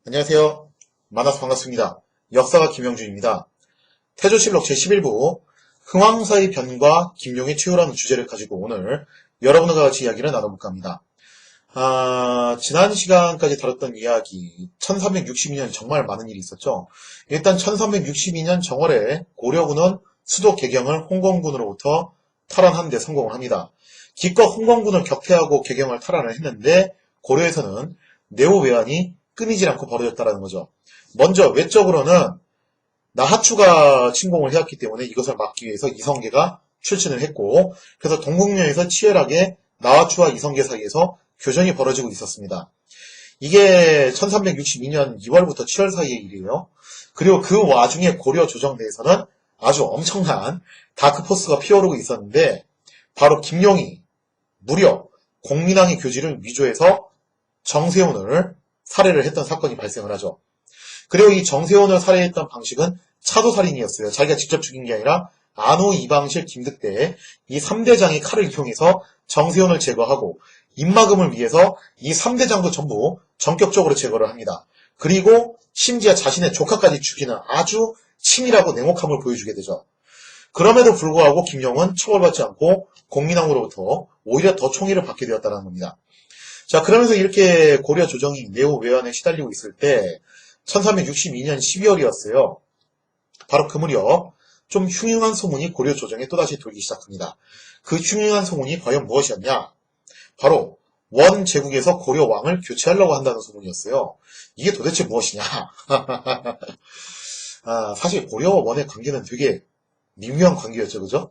안녕하세요. 만나서 반갑습니다. 역사가 김영준입니다. 태조실록 제11부 흥왕사의 변과 김용의 최후라는 주제를 가지고 오늘 여러분과 같이 이야기를 나눠볼까 합니다. 지난 시간까지 다뤘던 이야기 1362년 정말 많은 일이 있었죠. 일단 1362년 정월에 고려군은 수도 개경을 홍건군으로부터 탈환하는 데 성공을 합니다. 기껏 홍건군을 격퇴하고 개경을 탈환을 했는데 고려에서는 내후외환이 끊이질 않고 벌어졌다는 거죠. 먼저 외적으로는 나하추가 침공을 해왔기 때문에 이것을 막기 위해서 이성계가 출친을 했고, 그래서 동국면에서 치열하게 나하추와 이성계 사이에서 교전이 벌어지고 있었습니다. 이게 1362년 2월부터 7월 사이의 일이에요. 그리고 그 와중에 고려 조정 내에서는 아주 엄청난 다크포스가 피어오르고 있었는데, 바로 김용이 무려 공민왕의 교지를 위조해서 정세훈을 살해를 했던 사건이 발생을 하죠. 그리고 이 정세훈을 살해했던 방식은 차도살인이었어요. 자기가 직접 죽인 게 아니라 안호, 이방실, 김득대 이 3대장이 칼을 이용해서 정세훈을 제거하고 입막음을 위해서 이 3대장도 전부 전격적으로 제거를 합니다. 그리고 심지어 자신의 조카까지 죽이는 아주 치밀하고 냉혹함을 보여주게 되죠. 그럼에도 불구하고 김용은 처벌받지 않고 공민왕으로부터 오히려 더 총애를 받게 되었다는 겁니다. 자, 그러면서 이렇게 고려 조정이 내후외환에 시달리고 있을 때 1362년 12월이었어요. 바로 그 무렵 좀 흉흉한 소문이 고려 조정에 또다시 돌기 시작합니다. 그 흉흉한 소문이 과연 무엇이었냐? 바로 원 제국에서 고려 왕을 교체하려고 한다는 소문이었어요. 이게 도대체 무엇이냐? 사실 고려와 원의 관계는 되게 미묘한 관계였죠, 그죠?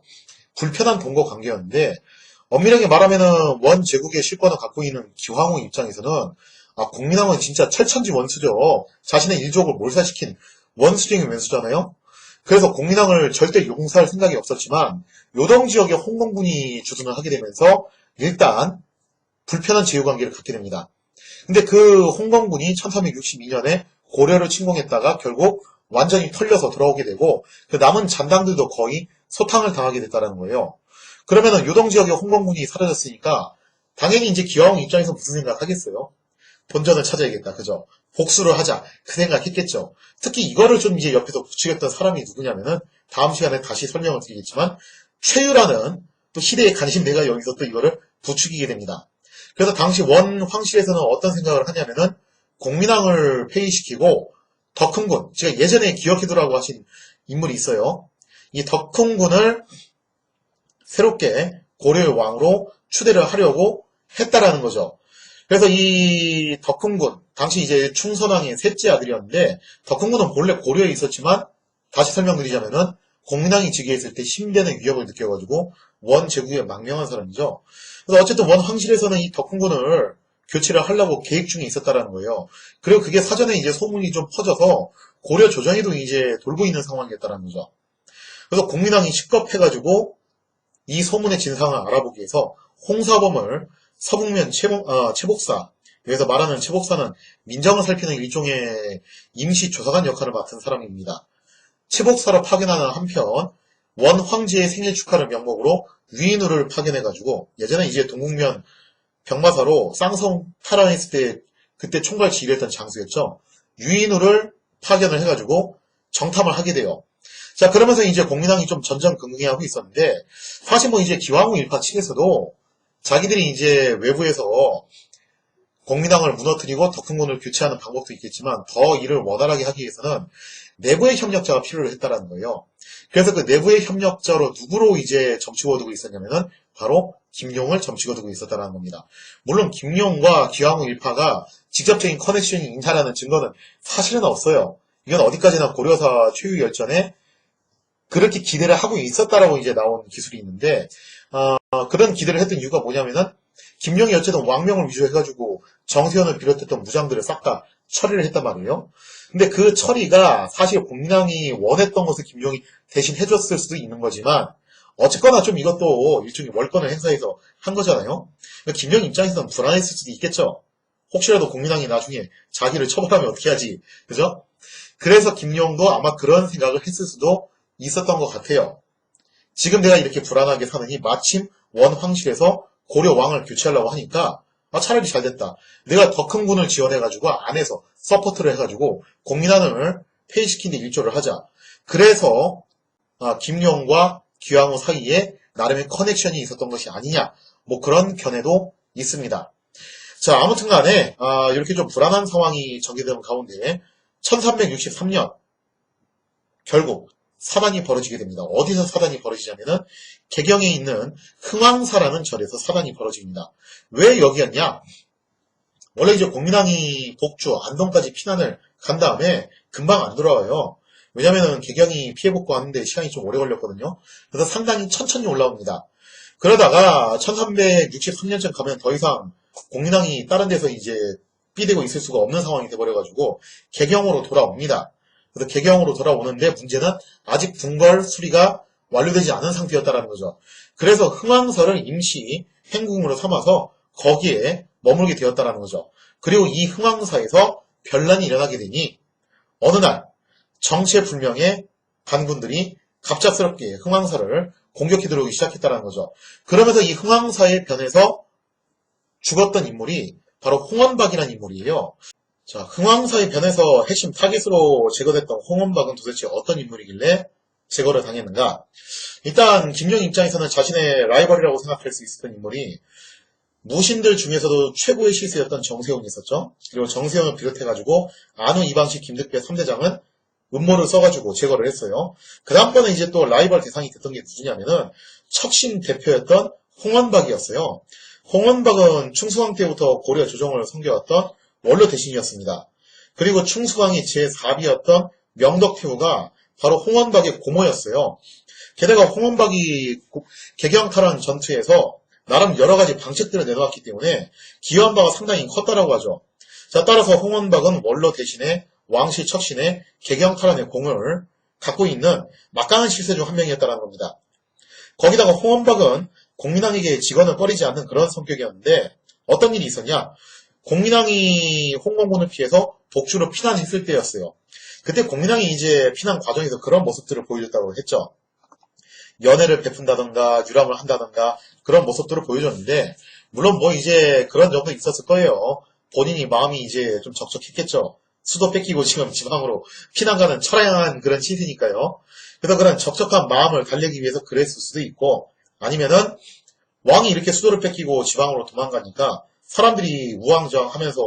불편한 동거 관계였는데 엄밀하게 말하면은 원 제국의 실권을 갖고 있는 기황후 입장에서는 공민왕은 진짜 철천지 원수죠. 자신의 일족을 몰살시킨 원수 중의 원수잖아요. 그래서 공민왕을 절대 용서할 생각이 없었지만 요동 지역의 홍건군이 주둔을 하게 되면서 일단 불편한 제휴관계를 갖게 됩니다. 근데 그 홍건군이 1362년에 고려를 침공했다가 결국 완전히 털려서 돌아오게 되고 그 남은 잔당들도 거의 소탕을 당하게 됐다는 거예요. 그러면은 요동 지역의 홍건군이 사라졌으니까 당연히 이제 기왕 입장에서 무슨 생각 하겠어요? 본전을 찾아야겠다, 그죠? 복수를 하자, 그 생각했겠죠. 특히 이거를 좀 이제 옆에서 부추겼던 사람이 누구냐면은 다음 시간에 다시 설명을 드리겠지만 최유라는 또 희대의 간신내가 여기서 또 이거를 부추기게 됩니다. 그래서 당시 원 황실에서는 어떤 생각을 하냐면은 공민왕을 폐위시키고 덕흥군, 제가 예전에 기억해두라고 하신 인물이 있어요. 이 덕흥군을 새롭게 고려의 왕으로 추대를 하려고 했다라는 거죠. 그래서 이 덕흥군, 당시 이제 충선왕의 셋째 아들이었는데, 덕흥군은 본래 고려에 있었지만, 다시 설명드리자면은, 공민왕이 즉위했을 때 심대는 위협을 느껴가지고, 원 제국에 망명한 사람이죠. 그래서 어쨌든 원 황실에서는 이 덕흥군을 교체를 하려고 계획 중에 있었다라는 거예요. 그리고 그게 사전에 이제 소문이 좀 퍼져서, 고려 조정에도 이제 돌고 있는 상황이었다라는 거죠. 그래서 공민왕이 식겁해가지고, 이 소문의 진상을 알아보기 위해서 홍사범을 서북면 채복사, 여기서 말하는 채복사는 민정을 살피는 일종의 임시 조사관 역할을 맡은 사람입니다. 채복사로 파견하는 한편 원 황제의 생일 축하를 명목으로 유인우를 파견해가지고 예전에 이제 동국면 병마사로 쌍성 탈환했을 때 그때 총괄 지휘했던 장수였죠. 유인우를 파견을 해가지고 정탐을 하게 돼요. 자, 그러면서 이제 공민왕이 좀 전전긍긍해하고 있었는데, 사실 뭐 이제 기왕후 일파 측에서도 자기들이 이제 외부에서 공민왕을 무너뜨리고 덕흥군을 교체하는 방법도 있겠지만, 더 이를 원활하게 하기 위해서는 내부의 협력자가 필요로 했다라는 거예요. 그래서 그 내부의 협력자로 누구로 이제 점치고 두고 있었냐면은, 바로 김용을 점치고 두고 있었다라는 겁니다. 물론 김용과 기왕후 일파가 직접적인 커넥션이 있다라는 증거는 사실은 없어요. 이건 어디까지나 고려사 최후 열전에 그렇게 기대를 하고 있었다라고 이제 나온 기술이 있는데, 그런 기대를 했던 이유가 뭐냐면은, 김용이 어쨌든 왕명을 위조해가지고 정세현을 비롯했던 무장들을 싹 다 처리를 했단 말이에요. 근데 그 처리가 사실 공민왕이 원했던 것을 김용이 대신 해줬을 수도 있는 거지만, 어쨌거나 좀 이것도 일종의 월권을 행사해서 한 거잖아요. 그러니까 김용 입장에서는 불안했을 수도 있겠죠. 혹시라도 공민왕이 나중에 자기를 처벌하면 어떻게 하지, 그죠? 그래서 김용도 아마 그런 생각을 했을 수도 있었던 것 같아요. 지금 내가 이렇게 불안하게 사느니 마침 원 황실에서 고려 왕을 교체하려고 하니까 차라리 잘 됐다. 내가 더 큰 군을 지원해가지고 안에서 서포트를 해가지고 공민왕을 폐위시킨 데 일조를 하자. 그래서 김용과 귀황후 사이에 나름의 커넥션이 있었던 것이 아니냐. 뭐 그런 견해도 있습니다. 자, 아무튼 간에 이렇게 좀 불안한 상황이 전개되는 가운데 1363년 결국 사단이 벌어지게 됩니다. 어디서 사단이 벌어지냐면은 개경에 있는 흥왕사라는 절에서 사단이 벌어집니다. 왜 여기였냐? 원래 이제 공민왕이 복주, 안동까지 피난을 간 다음에 금방 안 돌아와요. 왜냐면은 개경이 피해 복구 하는데 시간이 좀 오래 걸렸거든요. 그래서 상당히 천천히 올라옵니다. 그러다가 1363년쯤 가면 더 이상 공민왕이 다른 데서 이제 삐대고 있을 수가 없는 상황이 돼버려가지고 개경으로 돌아옵니다. 그래서 개경으로 돌아오는데 문제는 아직 궁궐 수리가 완료되지 않은 상태였다는 거죠. 그래서 흥왕사를 임시 행궁으로 삼아서 거기에 머물게 되었다는 거죠. 그리고 이 흥왕사에서 변란이 일어나게 되니 어느 날 정체불명의 반군들이 갑작스럽게 흥왕사를 공격해 들어오기 시작했다는 거죠. 그러면서 이 흥왕사의 변에서 죽었던 인물이 바로 홍원박이라는 인물이에요. 자, 흥왕사의 변에서 핵심 타깃으로 제거됐던 홍원박은 도대체 어떤 인물이길래 제거를 당했는가? 일단 김용 입장에서는 자신의 라이벌이라고 생각할 수 있었던 인물이 무신들 중에서도 최고의 시세였던 정세훈이 있었죠. 그리고 정세훈을 비롯해가지고 안우, 이방식, 김득배 3대장은 음모를 써가지고 제거를 했어요. 그 다음번에 이제 또 라이벌 대상이 됐던 게 누구냐면은 척신 대표였던 홍원박이었어요. 홍원박은 충수왕 때부터 고려 조정을 섬겨왔던 원로 대신이었습니다. 그리고 충수왕의 제4비였던 명덕태후가 바로 홍원박의 고모였어요. 게다가 홍원박이 개경탈환 전투에서 나름 여러가지 방책들을 내놓았기 때문에 기여한 바가 상당히 컸다라고 하죠. 자, 따라서 홍원박은 원로 대신에 왕실 척신의 개경탈환의 공을 갖고 있는 막강한 실세 중 한 명이었다는 겁니다. 거기다가 홍원박은 공민왕에게 직언을 꺼리지 않는 그런 성격이었는데 어떤 일이 있었냐? 공민왕이 홍원군을 피해서 복주로 피난했을 때였어요. 그때 공민왕이 이제 피난 과정에서 그런 모습들을 보여줬다고 했죠. 연애를 베푼다던가 유람을 한다던가 그런 모습들을 보여줬는데 물론 뭐 이제 그런 점도 있었을 거예요. 본인이 마음이 이제 좀 적적했겠죠. 수도 뺏기고 지금 지방으로 피난가는 처량한 그런 시세니까요. 그래서 그런 적적한 마음을 달래기 위해서 그랬을 수도 있고 아니면은 왕이 이렇게 수도를 뺏기고 지방으로 도망가니까 사람들이 우왕좌왕하면서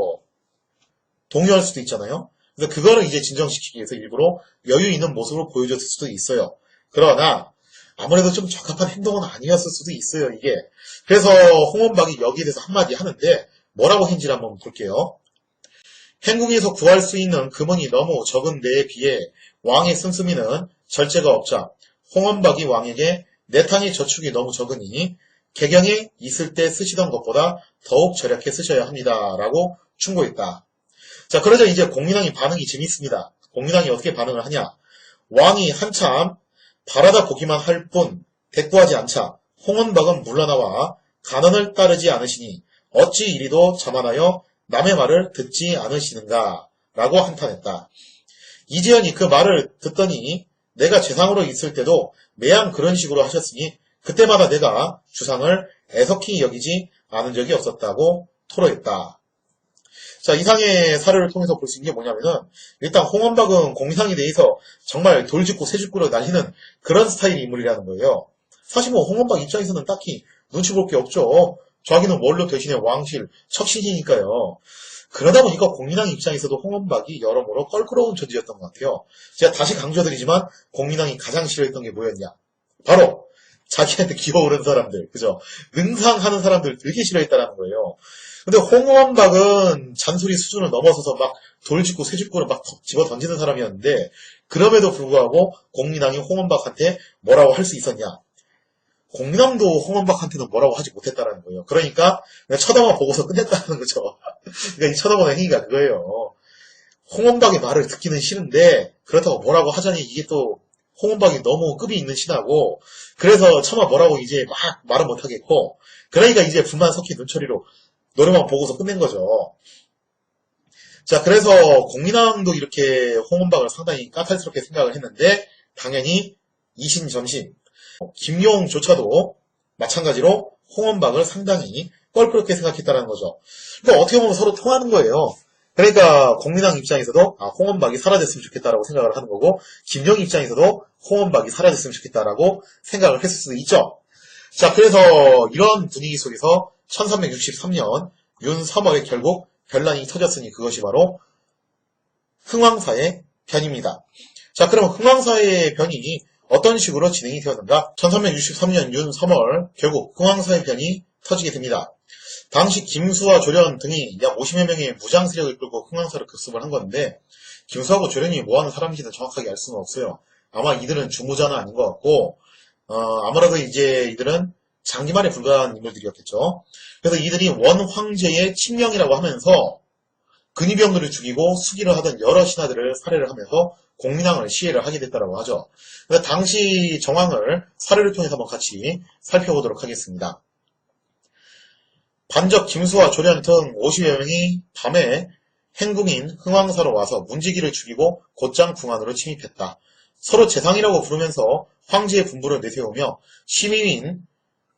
동요할 수도 있잖아요. 그래서 그거를 이제 진정시키기 위해서 일부러 여유 있는 모습을 보여줬을 수도 있어요. 그러나 아무래도 좀 적합한 행동은 아니었을 수도 있어요, 이게. 그래서 홍원박이 여기에 대해서 한마디 하는데 뭐라고 했는지 한번 볼게요. 행궁에서 구할 수 있는 금은이 너무 적은 데에 비해 왕의 씀씀이는 절제가 없자 홍원박이 왕에게 내탕의 저축이 너무 적으니 개경에 있을 때 쓰시던 것보다 더욱 절약해 쓰셔야 합니다. 라고 충고했다. 자, 그러자 이제 공민왕이 반응이 재밌습니다. 공민왕이 어떻게 반응을 하냐. 왕이 한참 바라다 보기만 할 뿐 대꾸하지 않자 홍원박은 물러나와 간언을 따르지 않으시니 어찌 이리도 자만하여 남의 말을 듣지 않으시는가 라고 한탄했다. 이재현이 그 말을 듣더니 내가 재상으로 있을 때도 매양 그런 식으로 하셨으니 그때마다 내가 주상을 애석히 여기지 않은 적이 없었다고 토로했다. 자, 이상의 사례를 통해서 볼 수 있는 게 뭐냐면은 일단 홍원박은 공민왕에 대해서 정말 돌직구 새직구로 날리는 그런 스타일의 인물이라는 거예요. 사실 뭐 홍원박 입장에서는 딱히 눈치 볼 게 없죠. 자기는 원로 대신에 왕실 척신이니까요. 그러다 보니까 공민왕 입장에서도 홍원박이 여러모로 껄끄러운 존재였던 것 같아요. 제가 다시 강조드리지만 공민왕이 가장 싫어했던 게 뭐였냐? 바로 자기한테 기어오른 사람들, 그죠? 능상하는 사람들 되게 싫어했다는 거예요. 근데 홍원박은 잔소리 수준을 넘어서서 막 돌직구, 새직구를 막 집어 던지는 사람이었는데 그럼에도 불구하고 공민왕이 홍원박한테 뭐라고 할 수 있었냐? 공민왕도 홍원박한테는 뭐라고 하지 못했다는 거예요. 그러니까 그냥 쳐다만 보고서 끝냈다는 거죠. 그러니까 이 쳐다보는 행위가 그거예요. 홍원박의 말을 듣기는 싫은데 그렇다고 뭐라고 하자니 이게 또 홍원박이 너무 급이 있는 신하고 그래서 차마 뭐라고 이제 막 말은 못하겠고 그러니까 이제 불만 섞인 눈초리로 노래만 보고서 끝낸 거죠. 자, 그래서 공민왕도 이렇게 홍원박을 상당히 까탈스럽게 생각을 했는데 당연히 이신점신 김용조차도 마찬가지로 홍원박을 상당히 뻘겋게 생각했다는 거죠. 그러니까 어떻게 보면 서로 통하는 거예요. 그러니까 공민왕 입장에서도 홍원박이 사라졌으면 좋겠다라고 생각을 하는 거고, 김영희 입장에서도 홍원박이 사라졌으면 좋겠다라고 생각을 했을 수도 있죠. 자, 그래서 이런 분위기 속에서 1363년 윤섬어에 결국 변란이 터졌으니 그것이 바로 흥왕사의 변입니다. 자, 그럼 흥왕사의 변이 어떤 식으로 진행이 되었는가? 1363년 윤섬월 결국 흥왕사의 변이 터지게 됩니다. 당시 김수와 조련 등이 약 50여 명의 무장 세력을 끌고 흥왕사를 급습을 한 건데, 김수하고 조련이 뭐하는 사람인지는 정확하게 알 수는 없어요. 아마 이들은 중무자는 아닌 것 같고, 아무래도 이제 이들은 장기말에 불과한 인물들이었겠죠. 그래서 이들이 원 황제의 친명이라고 하면서 근위병들을 죽이고 수기를 하던 여러 신하들을 살해를 하면서 공민왕을 시해를 하게 됐다고 하죠. 그래서 당시 정황을 사례를 통해서 한번 같이 살펴보도록 하겠습니다. 반적 김수와 조련 등 50여 명이 밤에 행궁인 흥왕사로 와서 문지기를 죽이고 곧장 궁안으로 침입했다. 서로 재상이라고 부르면서 황제의 분부를 내세우며 심의인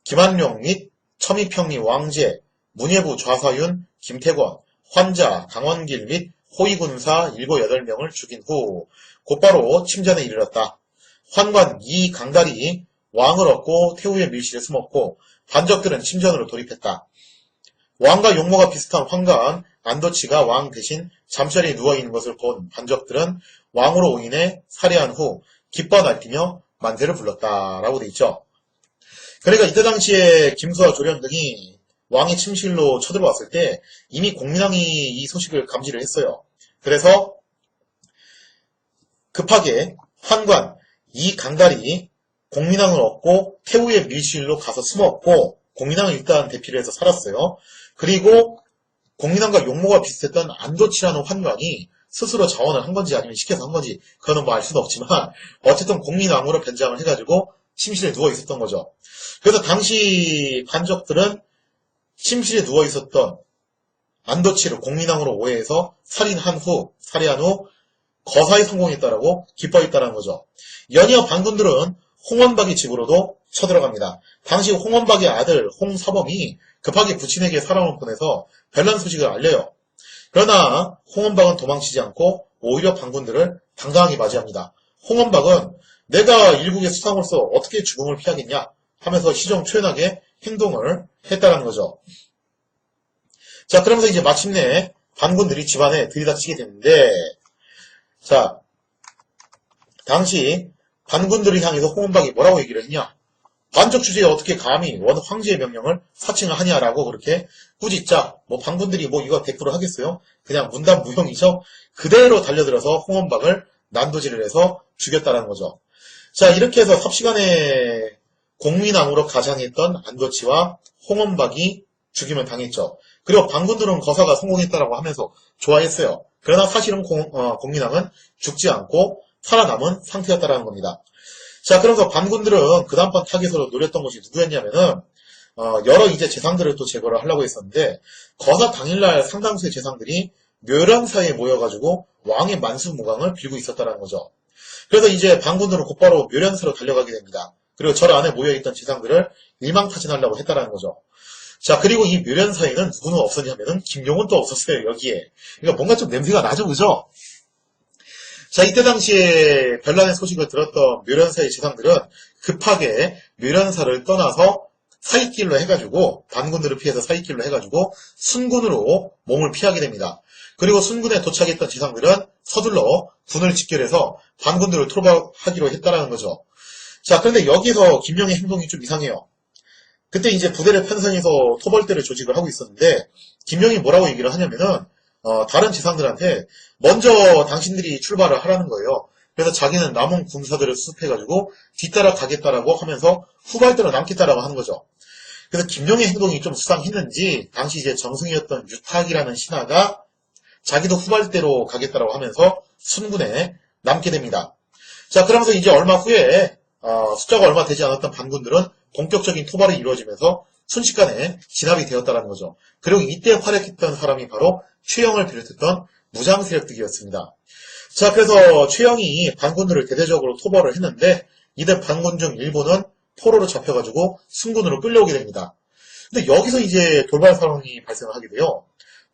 김한룡 및 첨의평리 왕제, 문예부 좌사윤, 김태권, 환자, 강원길 및 호위군사 7, 8명을 죽인 후 곧바로 침전에 이르렀다. 환관 이강달이 왕을 얻고 태후의 밀실에 숨었고 반적들은 침전으로 돌입했다. 왕과 용모가 비슷한 환관 안도치가 왕 대신 잠자리에 누워있는 것을 본 반적들은 왕으로 인해 살해한 후 기뻐 날뛰며 만세를 불렀다라고 돼 있죠. 그러니까 이때 당시에 김수와 조련 등이 왕의 침실로 쳐들어왔을 때 이미 공민왕이 이 소식을 감지를 했어요. 그래서 급하게 환관 이강달이 공민왕을 얻고 태후의 밀실로 가서 숨었고 공민왕을 일단 대피를 해서 살았어요. 그리고 공민왕과 용모가 비슷했던 안도치라는 환관이 스스로 자원을 한 건지 아니면 시켜서 한 건지 그거는 뭐 알 수는 없지만 어쨌든 공민왕으로 변장을 해가지고 침실에 누워 있었던 거죠. 그래서 당시 반적들은 침실에 누워 있었던 안도치를 공민왕으로 오해해서 살해한 후 거사에 성공했다라고 기뻐했다는 거죠. 연이어 반군들은 홍원박의 집으로도 쳐들어갑니다. 당시 홍원박의 아들 홍서범이 급하게 부친에게 사람을 보내서 변란 소식을 알려요. 그러나 홍원박은 도망치지 않고 오히려 반군들을 당당하게 맞이합니다. 홍원박은 내가 일국의 수상으로서 어떻게 죽음을 피하겠냐 하면서 시정초연하게 행동을 했다는 거죠. 자, 그러면서 이제 마침내 반군들이 집안에 들이닥치게 되는데, 자, 당시 반군들을 향해서 홍원박이 뭐라고 얘기를 했냐? 반적 주제에 어떻게 감히 원 황제의 명령을 사칭을 하냐라고 그렇게 꾸짖자, 뭐 반군들이 뭐 이거 100% 하겠어요? 그냥 문단무용이죠? 그대로 달려들어서 홍원박을 난도질을 해서 죽였다는 거죠. 자, 이렇게 해서 삽시간에 공민왕으로 가장했던 안도치와 홍원박이 죽임을 당했죠. 그리고 반군들은 거사가 성공했다라고 하면서 좋아했어요. 그러나 사실은 공민왕은 죽지 않고 살아남은 상태였다라는 겁니다. 자, 그래서 반군들은 그 다음번 타겟으로 노렸던 것이 누구였냐면은 여러 이제 재상들을 또 제거를 하려고 했었는데 거사 당일날 상당수의 재상들이 묘량사에 모여가지고 왕의 만수무강을 빌고 있었다는 거죠. 그래서 이제 반군들은 곧바로 묘량사로 달려가게 됩니다. 그리고 절 안에 모여있던 재상들을 일망타진하려고 했다는 거죠. 자, 그리고 이 묘련사에는 누구는 없었냐면은 김용은 또 없었어요, 여기에. 그러니까 뭔가 좀 냄새가 나죠, 그죠? 자, 이때 당시에 변란의 소식을 들었던 묘련사의 재상들은 급하게 묘련사를 떠나서 사익길로 해가지고 반군들을 피해서 사익길로 해가지고 순군으로 몸을 피하게 됩니다. 그리고 순군에 도착했던 재상들은 서둘러 군을 집결해서 반군들을 토벌하기로 했다라는 거죠. 자, 그런데 여기서 김용의 행동이 좀 이상해요. 그때 이제 부대를 편성해서 토벌대를 조직을 하고 있었는데 김용이 뭐라고 얘기를 하냐면은 다른 지상들한테 먼저 당신들이 출발을 하라는 거예요. 그래서 자기는 남은 군사들을 수습해가지고 뒤따라 가겠다라고 하면서 후발대로 남겠다라고 하는 거죠. 그래서 김용의 행동이 좀 수상했는지 당시 이제 정승이었던 유탁이라는 신하가 자기도 후발대로 가겠다라고 하면서 순군에 남게 됩니다. 자, 그러면서 이제 얼마 후에 숫자가 얼마 되지 않았던 반군들은 본격적인 토벌이 이루어지면서 순식간에 진압이 되었다는 거죠. 그리고 이때 활약했던 사람이 바로 최영을 비롯했던 무장 세력들이었습니다. 자, 그래서 최영이 반군들을 대대적으로 토벌을 했는데 이들 반군 중 일부는 포로로 잡혀가지고 순군으로 끌려오게 됩니다. 근데 여기서 이제 돌발 상황이 발생을 하게 돼요.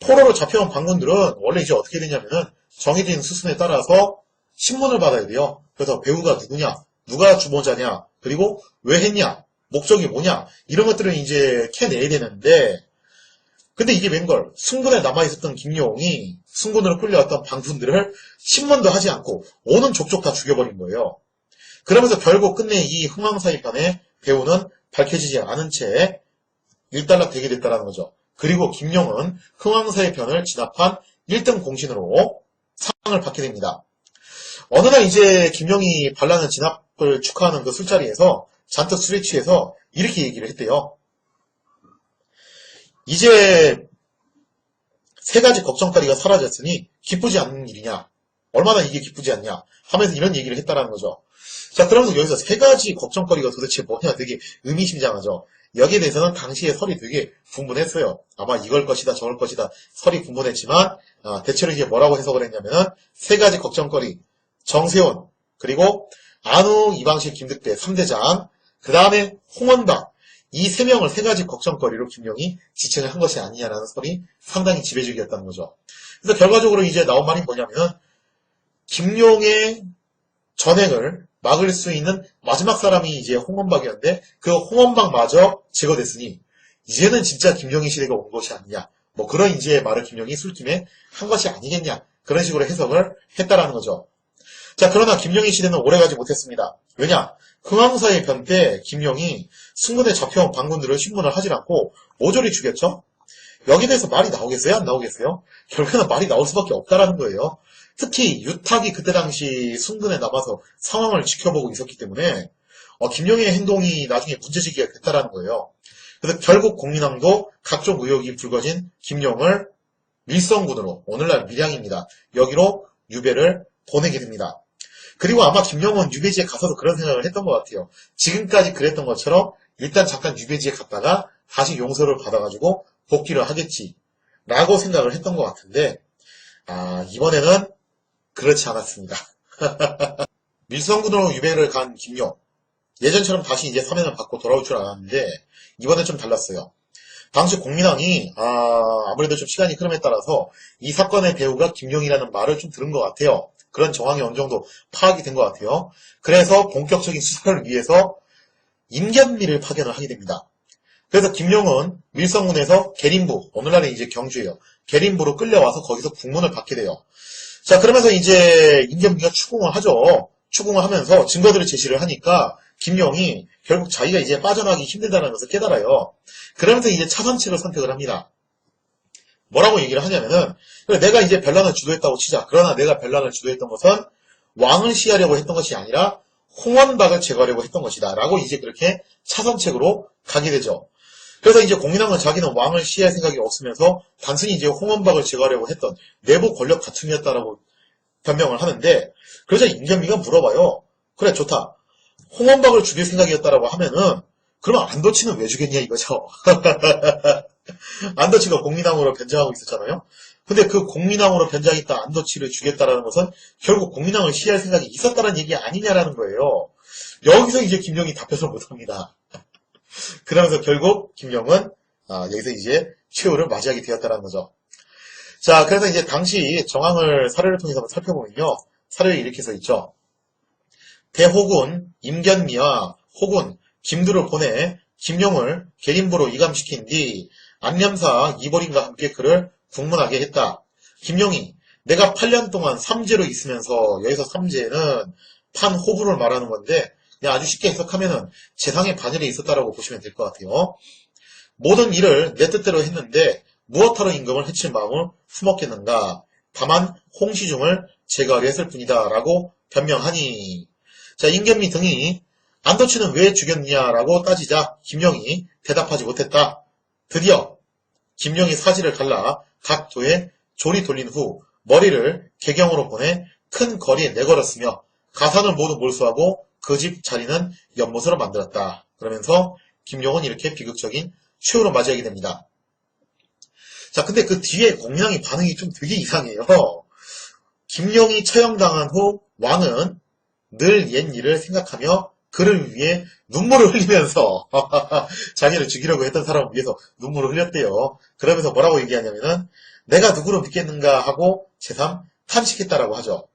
포로로 잡혀온 반군들은 원래 이제 어떻게 되냐면은 정해진 수순에 따라서 신문을 받아야 돼요. 그래서 배우가 누구냐, 누가 주모자냐, 그리고 왜 했냐, 목적이 뭐냐, 이런 것들을 이제 캐내야 되는데, 근데 이게 웬걸, 순군에 남아있었던 김용이 순군으로 끌려왔던 반군들을 신문도 하지 않고 오는 족족 다 죽여버린 거예요. 그러면서 결국 끝내 이 흥왕사이판의 배우는 밝혀지지 않은 채 일단락 되게 됐다는 거죠. 그리고 김용은 흥왕사의 편을 진압한 1등 공신으로 상을 받게 됩니다. 어느 날 이제 김용이 반란을 진압을 축하하는 그 술자리에서 잔뜩 술에 취해서 이렇게 얘기를 했대요. 이제 세 가지 걱정거리가 사라졌으니 기쁘지 않는 일이냐? 얼마나 이게 기쁘지 않냐? 하면서 이런 얘기를 했다라는 거죠. 자, 그러면서 여기서 세 가지 걱정거리가 도대체 뭐냐? 되게 의미심장하죠. 여기에 대해서는 당시에 설이 되게 분분했어요. 아마 이걸 것이다, 저걸 것이다 설이 분분했지만 대체로 이제 뭐라고 해석을 했냐면은 세 가지 걱정거리, 정세훈, 그리고 안우, 이방실, 김득배 3대장, 그 다음에 홍원박, 이 세 명을 세 가지 걱정거리로 김용이 지칭을 한 것이 아니냐라는 설이 상당히 지배적이었다는 거죠. 그래서 결과적으로 이제 나온 말이 뭐냐면 김용의 전행을 막을 수 있는 마지막 사람이 이제 홍원박이었는데 그 홍원박마저 제거됐으니 이제는 진짜 김용의 시대가 온 것이 아니냐. 뭐 그런 이제 말을 김용이 술김에 한 것이 아니겠냐. 그런 식으로 해석을 했다라는 거죠. 자, 그러나 김용의 시대는 오래가지 못했습니다. 왜냐? 흥왕사의 편 때 김용이 순군에 잡혀온 반군들을 신문을 하지 않고 모조리 죽였죠? 여기에 대해서 말이 나오겠어요? 안 나오겠어요? 결국에는 말이 나올 수밖에 없다라는 거예요. 특히 유탁이 그때 당시 순군에 남아서 상황을 지켜보고 있었기 때문에 김용의 행동이 나중에 문제제기가 됐다라는 거예요. 그래서 결국 공민왕도 각종 의혹이 불거진 김용을 밀성군으로, 오늘날 밀양입니다. 여기로 유배를 보내게 됩니다. 그리고 아마 김용은 유배지에 가서도 그런 생각을 했던 것 같아요. 지금까지 그랬던 것처럼 일단 잠깐 유배지에 갔다가 다시 용서를 받아가지고 복귀를 하겠지 라고 생각을 했던 것 같은데 이번에는 그렇지 않았습니다. 밀성군으로 유배를 간 김용, 예전처럼 다시 이제 사면을 받고 돌아올 줄 알았는데 이번엔 좀 달랐어요. 당시 공민왕이 아무래도 좀 시간이 흐름에 따라서 이 사건의 배우가 김용이라는 말을 좀 들은 것 같아요. 그런 정황이 어느 정도 파악이 된 것 같아요. 그래서 본격적인 수사를 위해서 임견미를 파견을 하게 됩니다. 그래서 김용은 밀성군에서 계림부, 오늘날은 이제 경주예요. 계림부로 끌려와서 거기서 국문을 받게 돼요. 자, 그러면서 이제 임견미가 추궁을 하죠. 추궁을 하면서 증거들을 제시를 하니까 김용이 결국 자기가 이제 빠져나가기 힘들다는 것을 깨달아요. 그러면서 이제 차선책을 선택을 합니다. 뭐라고 얘기를 하냐면은 내가 이제 변란을 주도했다고 치자. 그러나 내가 변란을 주도했던 것은 왕을 시하려고 했던 것이 아니라 홍원박을 제거하려고 했던 것이다. 라고 이제 그렇게 차선책으로 가게 되죠. 그래서 이제 공민왕은 자기는 왕을 시할 생각이 없으면서 단순히 이제 홍원박을 제거하려고 했던 내부 권력 다툼이었다라고 변명을 하는데 그러자 임견미가 물어봐요. 그래 좋다. 홍원박을 죽일 생각이었다라고 하면은 그러면 안도치는 왜 죽였냐 이거죠. 안도치가 공민왕으로 변장하고 있었잖아요. 근데 그 공민왕으로 변장했다 안도치를 죽였다라는 것은 결국 공민왕을 시할 생각이 있었다는 얘기 아니냐라는 거예요. 여기서 이제 김용이 답변을 못합니다. 그러면서 결국 김용은 여기서 이제 최후를 맞이하게 되었다는 거죠. 자, 그래서 이제 당시 정황을 사례를 통해서 한번 살펴보면요. 사례를 이렇게 써 있죠. 대호군 임견미와 호군 김두를 보내 김용을 계림부로 이감시킨 뒤 안념사 이보림과 함께 그를 국문하게 했다. 김용이 내가 8년 동안 삼재로 있으면서 여기서 삼재는 판호부를 말하는 건데 그냥 아주 쉽게 해석하면은 재상의 반열에 있었다라고 보시면 될 것 같아요. 모든 일을 내 뜻대로 했는데 무엇하러 임금을 해칠 마음을 품었겠는가. 다만 홍시중을 제거하려 했을 뿐이다 라고 변명하니 자 임견미 등이 안도치는 왜 죽였냐라고 따지자 김용이 대답하지 못했다. 드디어 김용이 사지를 갈라 각 도에 조리 돌린 후 머리를 개경으로 보내 큰 거리에 내걸었으며 가산을 모두 몰수하고 그 집 자리는 연못으로 만들었다. 그러면서 김용은 이렇게 비극적인 최후로 맞이하게 됩니다. 자, 근데 그 뒤에 공민왕의 반응이 좀 되게 이상해요. 김용이 처형당한 후 왕은 늘 옛 일을 생각하며 그를 위해 눈물을 흘리면서 자기를 죽이려고 했던 사람을 위해서 눈물을 흘렸대요. 그러면서 뭐라고 얘기하냐면은 내가 누구를 믿겠는가 하고 새삼 탄식했다라고 하죠.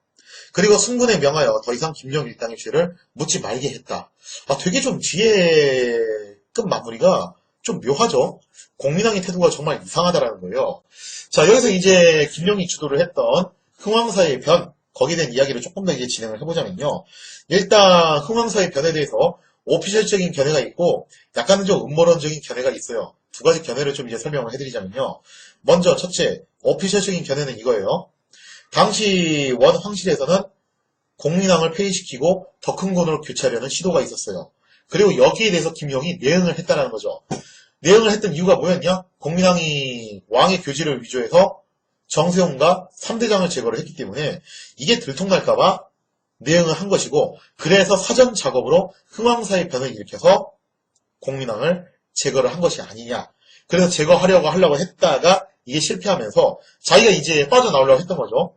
그리고 승군에 명하여 더 이상 김용 일당의 죄를 묻지 말게 했다. 되게 좀 뒤에 끝 마무리가 좀 묘하죠. 공민왕의 태도가 정말 이상하다라는 거예요. 자, 여기서 이제 김용이 주도를 했던 흥왕사의 변, 거기에 대한 이야기를 조금 더 이제 진행을 해보자면요. 일단 흥왕사의 변에 대해서 오피셜적인 견해가 있고 약간은 좀 음모론적인 견해가 있어요. 두 가지 견해를 좀 이제 설명을 해드리자면요. 먼저 첫째, 오피셜적인 견해는 이거예요. 당시 원 황실에서는 공민왕을 폐위시키고 더 큰 권을 교체하려는 시도가 있었어요. 그리고 여기에 대해서 김용이 내응을 했다는 거죠. 내응을 했던 이유가 뭐였냐? 공민왕이 왕의 교지를 위조해서 정세훈과 3대장을 제거를 했기 때문에 이게 들통날까봐 내응을 한 것이고, 그래서 사전 작업으로 흥왕사의 변을 일으켜서 공민왕을 제거를 한 것이 아니냐. 그래서 제거하려고 했다가 이게 실패하면서 자기가 이제 빠져나오려고 했던 거죠.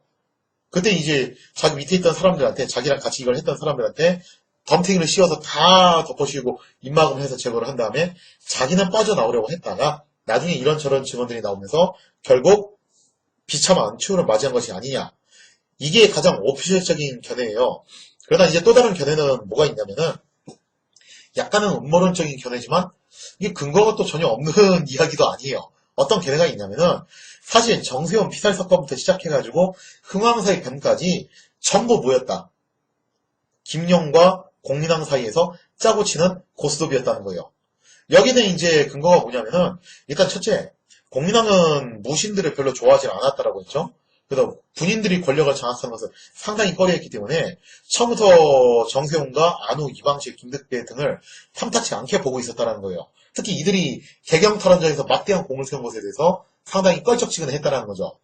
그때 이제 자기 밑에 있던 사람들한테, 자기랑 같이 이걸 했던 사람들한테 덤탱이를 씌워서 다 덮어씌우고 입막음을 해서 제거를 한 다음에 자기는 빠져나오려고 했다가 나중에 이런저런 증언들이 나오면서 결국 비참한 추후를 맞이한 것이 아니냐. 이게 가장 오피셜적인 견해예요. 그러나 이제 또 다른 견해는 뭐가 있냐면은 약간은 음모론적인 견해지만 이게 근거가 또 전혀 없는 이야기도 아니에요. 어떤 견해가 있냐면은 사실 정세훈 피살 사건부터 시작해가지고 흥왕사의 변까지 전부 뭐였다? 김용과 공민왕 사이에서 짜고 치는 고스톱이었다는 거예요. 여기는 이제 근거가 뭐냐면은 일단 첫째, 공민왕은 무신들을 별로 좋아하지 않았다라고 했죠. 그래서 군인들이 권력을 장악하는 것을 상당히 꺼려했기 때문에 처음부터 정세훈과 안우, 이방실, 김득배 등을 탐탁치 않게 보고 있었다는 거예요. 특히 이들이 개경탈환전에서 막대한 공을 세운 것에 대해서 상당히 껄쩍지근했다는 거죠.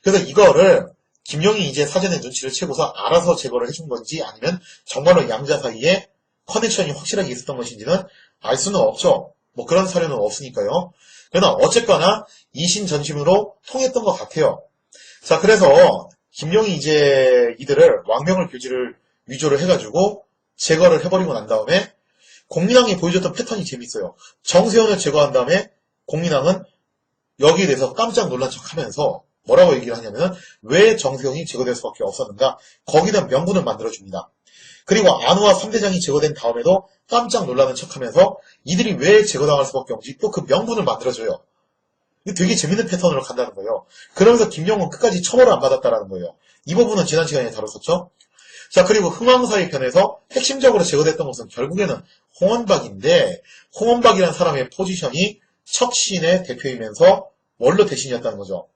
그래서 이거를 김용이 이제 사전에 눈치를 채고서 알아서 제거를 해준 건지 아니면 정말로 양자 사이에 커넥션이 확실하게 있었던 것인지는 알 수는 없죠. 뭐 그런 사료는 없으니까요. 그러나 어쨌거나 이신전심으로 통했던 것 같아요. 자, 그래서 김용이 이제 이들을 왕명을 교지를 위조를 해가지고 제거를 해버리고 난 다음에 공민왕이 보여줬던 패턴이 재밌어요. 정세훈을 제거한 다음에 공민왕은 여기에 대해서 깜짝 놀란 척하면서 뭐라고 얘기를 하냐면 왜 정세훈이 제거될 수밖에 없었는가, 거기다 명분을 만들어줍니다. 그리고 안우와 3대장이 제거된 다음에도 깜짝 놀라는 척하면서 이들이 왜 제거당할 수밖에 없는지 또 그 명분을 만들어줘요. 되게 재밌는 패턴으로 간다는 거예요. 그러면서 김용은 끝까지 처벌을 안 받았다는 거예요. 이 부분은 지난 시간에 다뤘었죠. 자, 그리고 흥왕사의 편에서 핵심적으로 제거됐던 것은 결국에는 홍원박인데, 홍원박이라는 사람의 포지션이 척신의 대표이면서 원로 대신이었다는 거죠.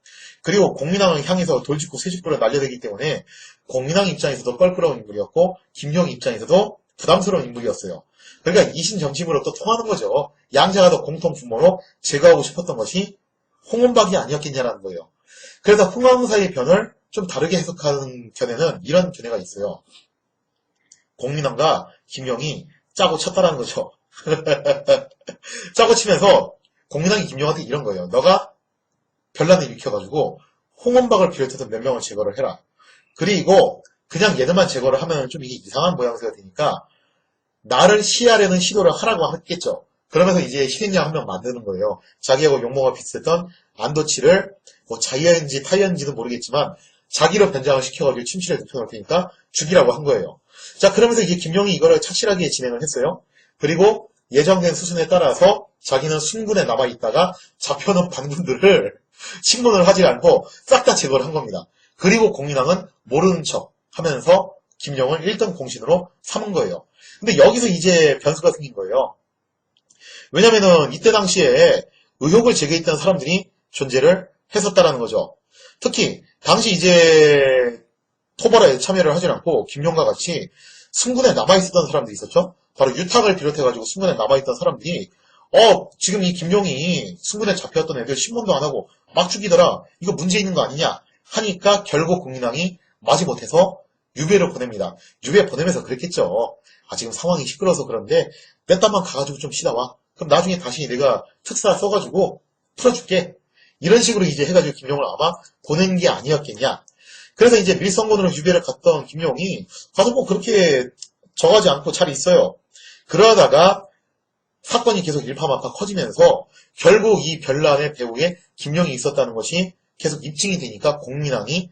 그리고 공민왕을 향해서 돌직구 쇠직구를 날려대기 때문에 공민왕 입장에서도 껄끄러운 인물이었고 김용 입장에서도 부담스러운 인물이었어요. 그러니까 이신정심으로 또 통하는 거죠. 양자가 더 공통 분모로 제거하고 싶었던 것이 홍원박이 아니었겠냐라는 거예요. 그래서 흥왕사의 변을 좀 다르게 해석하는 견해는 이런 견해가 있어요. 공민왕과 김용이 짜고 쳤다라는 거죠. 짜고 치면서 공민왕이 김용한테 이런 거예요. 너가 변란을 일으켜가지고 홍원박을 비롯해서 몇 명을 제거를 해라. 그리고 그냥 얘들만 제거를 하면 좀 이게 이상한 모양새가 되니까 나를 시하려는 시도를 하라고 했겠죠. 그러면서 이제 실행자 한 명 만드는 거예요. 자기하고 용모가 비슷했던 안도치를 뭐 자이언지 타이언지는 모르겠지만 자기로 변장을 시켜가지고 침실에 눕혀놓을 테니까 죽이라고 한 거예요. 자, 그러면서 이제 김용이 이거를 착실하게 진행을 했어요. 그리고 예정된 수순에 따라서 자기는 순군에 남아있다가 잡혀놓은 반군들을 신문을 하지 않고 싹 다 제거를 한 겁니다. 그리고 공민왕은 모르는 척 하면서 김용을 1등 공신으로 삼은 거예요. 근데 여기서 이제 변수가 생긴 거예요. 왜냐면은 이때 당시에 의혹을 제기했던 사람들이 존재를 했었다라는 거죠. 특히 당시 이제 토벌에 참여를 하지 않고 김용과 같이 순군에 남아있었던 사람들이 있었죠. 바로 유탁을 비롯해가지고 순군에 남아있던 사람들이 지금 이 김용이 순군에 잡혀왔던 애들 신문도 안 하고 막 죽이더라. 이거 문제 있는 거 아니냐 하니까 결국 공민왕이 마지못해서 유배를 보냅니다. 유배 보내면서 그랬겠죠. 지금 상황이 시끄러워서 그런데 내 딴만 가가지고 좀 쉬다 와. 그럼 나중에 다시 내가 특사 써가지고 풀어줄게. 이런 식으로 이제 해가지고 김용을 아마 보낸 게 아니었겠냐. 그래서 이제 밀성군으로 유배를 갔던 김용이 가서 뭐 그렇게 정하지 않고 잘 있어요. 그러다가 사건이 계속 일파만파 커지면서 결국 이 별난의 배후에 김용이 있었다는 것이 계속 입증이 되니까 공민왕이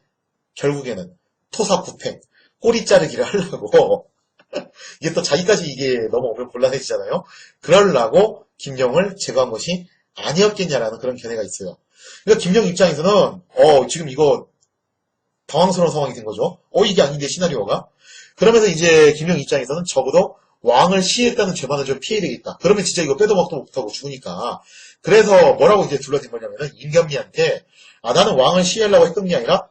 결국에는 토사구팽, 꼬리 자르기를 하려고 이게 또 자기까지 이게 넘어오면 곤란해지잖아요. 그러려고 김용을 제거한 것이 아니었겠냐라는 그런 견해가 있어요. 그러니까 김용 입장에서는 지금 이거 당황스러운 상황이 된 거죠. 이게 아닌데 시나리오가. 그러면서 이제 김용 입장에서는 적어도 왕을 시해했다는 죄만은 좀 피해야 되겠다. 그러면 진짜 이거 빼도 박도 못하고 죽으니까. 그래서 뭐라고 이제 둘러댄 거냐면은 임견미한테 나는 왕을 시해하려고 했던 게 아니라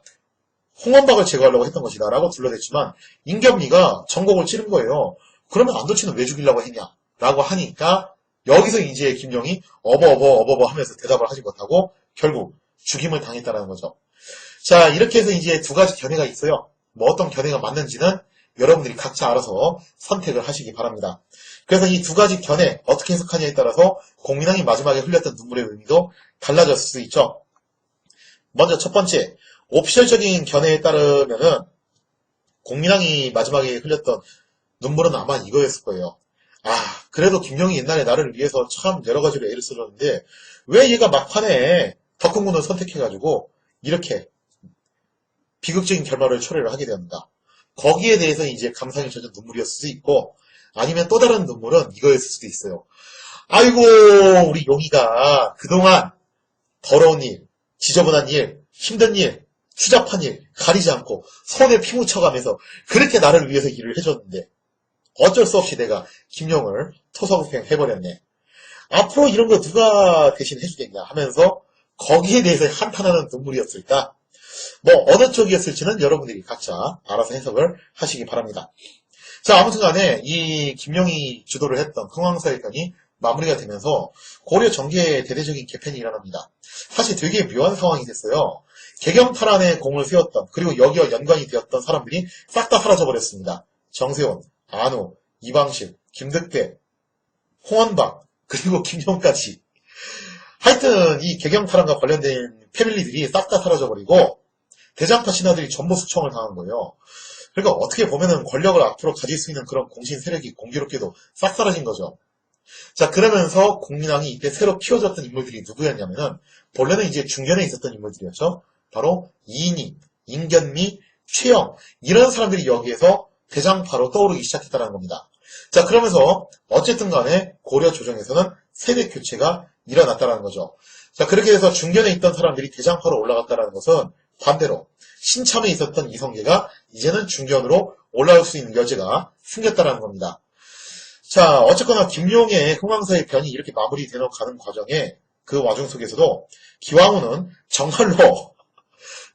홍원박을 제거하려고 했던 것이다 라고 둘러댔지만 임견미가 전곡을 찌른 거예요. 그러면 안도치는 왜 죽이려고 했냐 라고 하니까 여기서 이제 김용이 어버어버 하면서 대답을 하지 못하고 결국 죽임을 당했다는 거죠. 자, 이렇게 해서 이제 두 가지 견해가 있어요. 뭐 어떤 견해가 맞는지는 여러분들이 각자 알아서 선택을 하시기 바랍니다. 그래서 이 두 가지 견해 어떻게 해석하냐에 따라서 공민왕이 마지막에 흘렸던 눈물의 의미도 달라졌을 수 있죠. 먼저 첫 번째, 오피셜적인 견해에 따르면은 공민왕이 마지막에 흘렸던 눈물은 아마 이거였을 거예요. 그래도 김용이 옛날에 나를 위해서 참 여러 가지로 애를 써줬는데 왜 얘가 막판에 덕훈군을 선택해가지고 이렇게 비극적인 결말을 초래를 하게 되었는가. 거기에 대해서 이제 감상이 젖은 눈물이었을 수도 있고 아니면 또 다른 눈물은 이거였을 수도 있어요. 아이고 우리 용이가 그동안 더러운 일, 지저분한 일, 힘든 일, 추잡한 일 가리지 않고 손에 피 묻혀가면서 그렇게 나를 위해서 일을 해줬는데 어쩔 수 없이 내가 김용을 토사구팽 해버렸네. 앞으로 이런 거 누가 대신 해주겠냐 하면서 거기에 대해서 한탄하는 눈물이었을까? 뭐 어느 쪽이었을지는 여러분들이 각자 알아서 해석을 하시기 바랍니다. 자, 아무튼 간에 이 김용이 주도를 했던 흥왕사일전이 마무리가 되면서 고려 정계에 대대적인 개편이 일어납니다. 사실 되게 묘한 상황이 됐어요. 개경탈환에 공을 세웠던 그리고 여기와 연관이 되었던 사람들이 싹 다 사라져버렸습니다. 정세원, 안후, 이방실, 김득대, 홍원박 그리고 김용까지. 하여튼 이 개경탈환과 관련된 패밀리들이 싹 다 사라져버리고 대장파 신하들이 전부 숙청을 당한 거예요. 그러니까 어떻게 보면은 권력을 앞으로 가질 수 있는 그런 공신 세력이 공교롭게도 싹 사라진 거죠. 자, 그러면서 공민왕이 이때 새로 키워졌던 인물들이 누구였냐면은 본래는 이제 중견에 있었던 인물들이었죠. 바로 이인희, 임견미, 최영 이런 사람들이 여기에서 대장파로 떠오르기 시작했다는 겁니다. 자, 그러면서 어쨌든 간에 고려 조정에서는 세대 교체가 일어났다는 거죠. 자, 그렇게 해서 중견에 있던 사람들이 대장파로 올라갔다는 것은 반대로 신참에 있었던 이성계가 이제는 중견으로 올라올 수 있는 여지가 생겼다는 겁니다. 자, 어쨌거나 김용의 흥왕사의 변이 이렇게 마무리되어 가는 과정에 그 와중 속에서도 기왕후는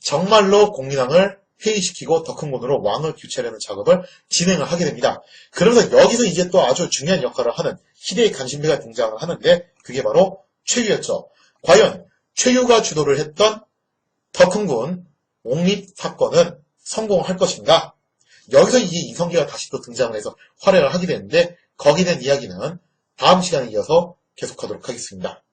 정말로 공민왕을 해이시키고 덕흥군으로 왕을 교체하려는 작업을 진행을 하게 됩니다. 그러면서 여기서 이제 또 아주 중요한 역할을 하는 희대의 간신배가 등장을 하는데 그게 바로 최유였죠. 과연 최유가 주도를 했던 덕흥군 옹립 사건은 성공할 것인가? 여기서 이제 이성계가 다시 또 등장을 해서 활약을 하게 되는데 거기에 대한 이야기는 다음 시간에 이어서 계속하도록 하겠습니다.